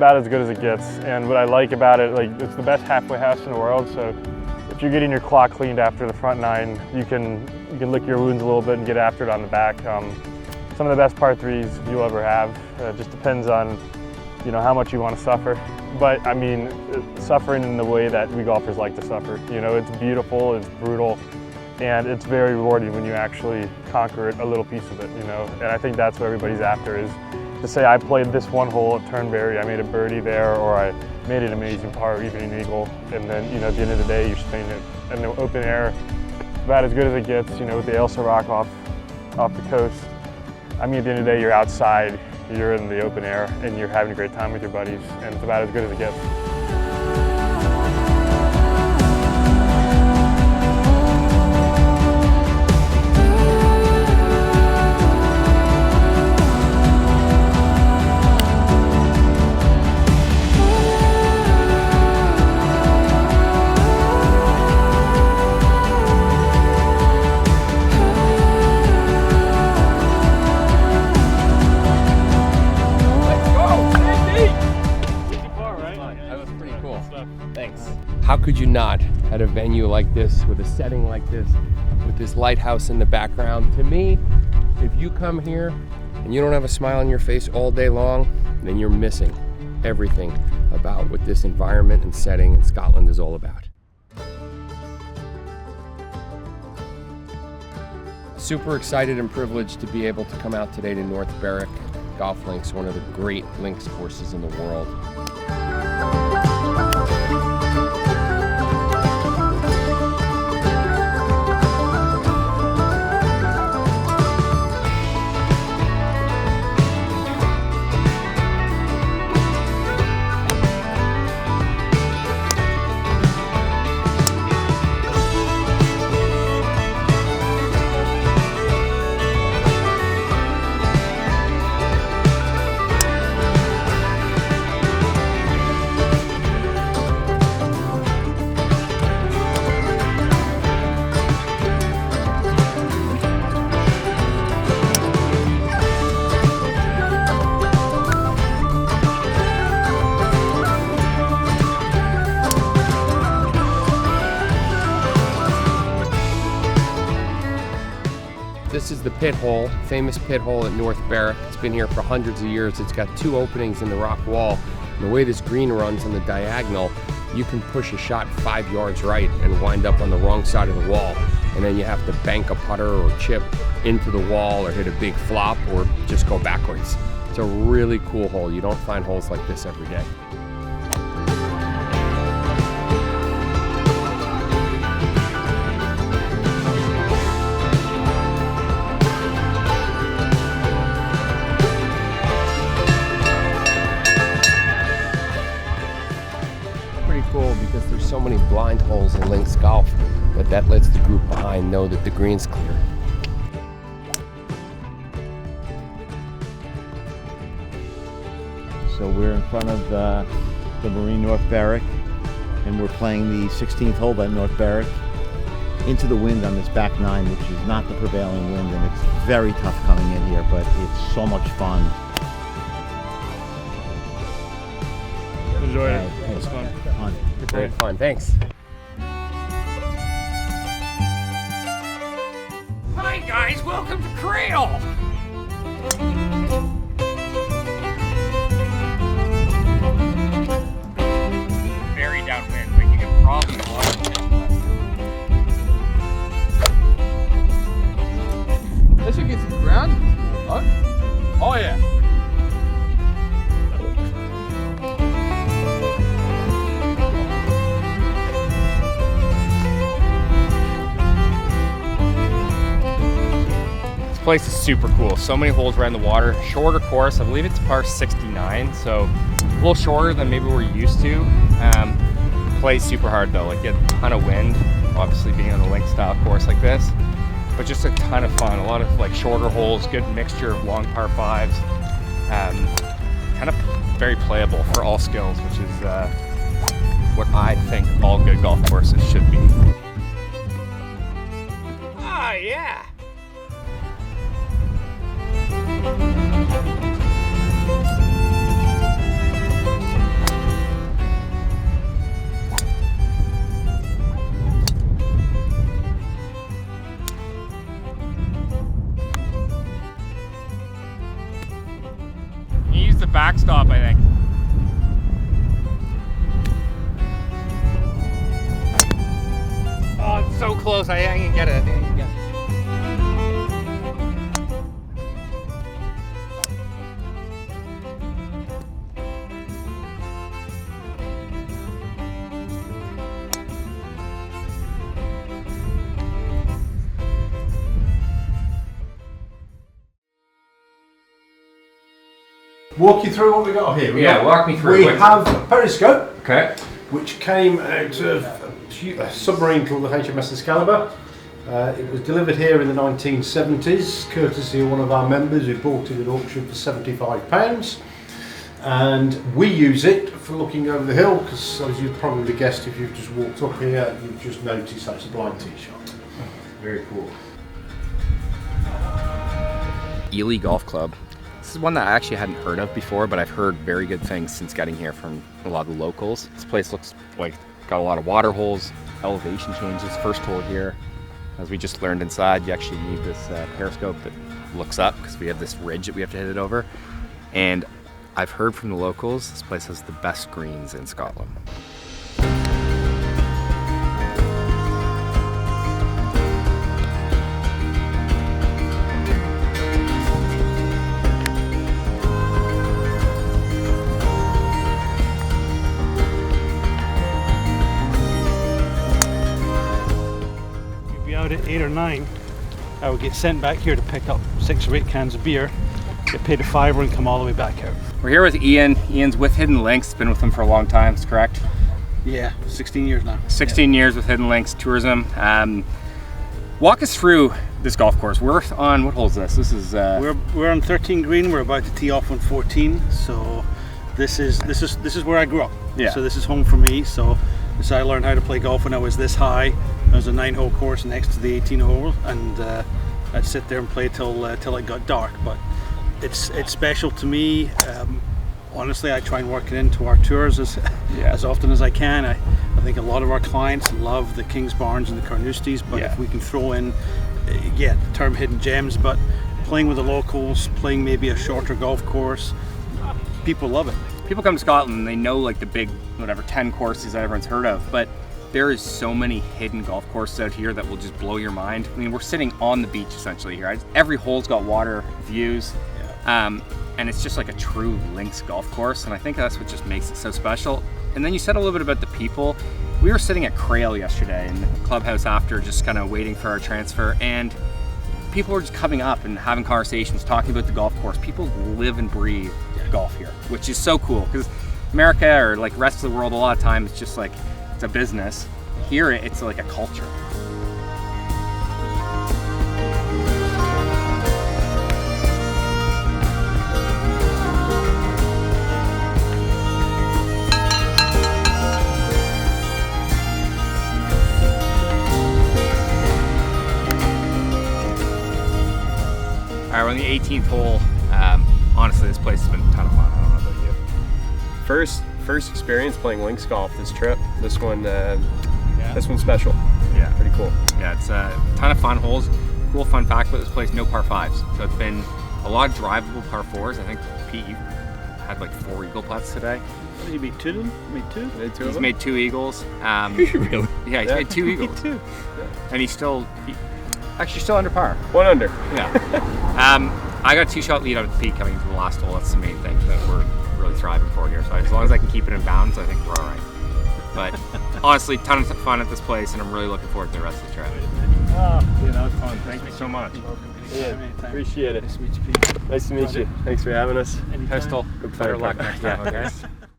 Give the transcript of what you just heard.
about as good as it gets. And what I like about it, like, it's the best halfway house in the world. So if you're getting your clock cleaned after the front nine, you can lick your wounds a little bit and get after it on the back. Some of the best par threes you'll ever have. It just depends on, you know, how much you want to suffer. But I mean, suffering in the way that we golfers like to suffer. You know, it's beautiful, it's brutal, and it's very rewarding when you actually conquer it, a little piece of it, you know. And I think that's what everybody's after, is to say I played this one hole at Turnberry, I made a birdie there, or I made an amazing par, even an eagle, and then, you know, at the end of the day, you're spending it in the open air, about as good as it gets, you know, with the Ailsa Rock off the coast. I mean, at the end of the day, you're outside, you're in the open air, and you're having a great time with your buddies, and it's about as good as it gets. How could you not at a venue like this, with a setting like this, with this lighthouse in the background? To me, if you come here and you don't have a smile on your face all day long, then you're missing everything about what this environment and setting in Scotland is all about. Super excited and privileged to be able to come out today to North Berwick Golf Links, one of the great links courses in the world. This is the pit hole, famous pit hole at North Berwick. It's been here for hundreds of years. It's got two openings in the rock wall. And the way this green runs on the diagonal, you can push a shot 5 yards right and wind up on the wrong side of the wall. And then you have to bank a putter or chip into the wall or hit a big flop or just go backwards. It's a really cool hole. You don't find holes like this every day. Cool because there's so many blind holes in links golf that lets the group behind know that the green's clear. So we're in front of the Marine North Berwick, and we're playing the 16th hole at North Berwick into the wind on this back nine, which is not the prevailing wind, and it's very tough coming in here, but it's so much fun. Enjoyed it. It was fun. Great fun. Thanks. Hi guys, welcome to Crail. Very downwind, but you can probably watch it. This one gets the ground. Oh yeah. This place is super cool. So many holes around the water. Shorter course, I believe it's par 69, so a little shorter than maybe we're used to. Plays super hard though, like get a ton of wind, obviously being on a link style course like this, but just a ton of fun. A lot of like shorter holes, good mixture of long par fives, kind of very playable for all skills, which is what I think all good golf courses should be. Ah, yeah. backstop, I think. Oh, it's so close. I can get it. I think I can get it. Walk you through what we got here. Walk me through. We have a periscope, Okay. which came out of a submarine called the HMS Excalibur. It was delivered here in the 1970s, courtesy of one of our members who bought it at auction for £75. And we use it for looking over the hill, because as you've probably guessed, if you've just walked up here, you've just noticed that's a blind tee shot. Very cool. Elie Golf Club. This is one that I actually hadn't heard of before, but I've heard very good things since getting here from a lot of the locals. This place looks like got a lot of water holes, elevation changes. First hole here, as we just learned inside, you actually need this periscope that looks up because we have this ridge that we have to hit it over. And I've heard from the locals, this place has the best greens in Scotland. Out at 8 or 9, I would get sent back here to pick up 6 or 8 cans of beer, get paid a $5 and come all the way back out. We're here with Ian. Ian's with Hidden Links, been with them for a long time, is correct? Yeah, 16 years now. 16 years with Hidden Links Tourism. Walk us through this golf course. We're on, what hole is this? This is We're on 13 green. We're about to tee off on 14. So this is where I grew up. Yeah. So this is home for me. So I learned how to play golf when I was this high. There was a 9-hole course next to the 18 hole, and I'd sit there and play till it got dark. But it's special to me. Honestly, I try and work it into our tours as often as I can. I think a lot of our clients love the Kings Barnes and the Carnousties, but if we can throw in, the term hidden gems, but playing with the locals, playing maybe a shorter golf course, people love it. People come to Scotland and they know like the big, 10 courses that everyone's heard of, but there is so many hidden golf courses out here that will just blow your mind. I mean, we're sitting on the beach essentially here. Every hole's got water views, and it's just like a true links golf course, and I think that's what just makes it so special. And then you said a little bit about the people. We were sitting at Crail yesterday in the clubhouse after, just kind of waiting for our transfer, and people were just coming up and having conversations, talking about the golf course. People live and breathe golf here, which is so cool, because America or like rest of the world, a lot of times it's just like, it's a business. Here it's like a culture. All right, we're on the 18th hole. Honestly, this place has been a ton of fun. I don't know about you. First experience playing links golf this trip. This one's special. Yeah, pretty cool. Yeah, it's a ton of fun holes. Cool fun fact about this place: no par fives. So it's been a lot of drivable par fours. I think Pete, you had like 4 eagle putts today. What did he made 2? Made 2? He's made 2 eagles. Really? Yeah, he's made 2 eagles. Me too. And he's still under par. 1 under. Yeah. I got a 2-shot lead out of Pete coming into the last hole. That's the main thing that we're really thriving for here. So as long as I can keep it in bounds, I think we're all right. But honestly, ton of fun at this place, and I'm really looking forward to the rest of the trip. That was fun. Thank you so much. Yeah, appreciate it. Nice to meet you, Pete. Nice to meet you. Thanks for having us. Anytime. Coastal. Better luck next time, okay?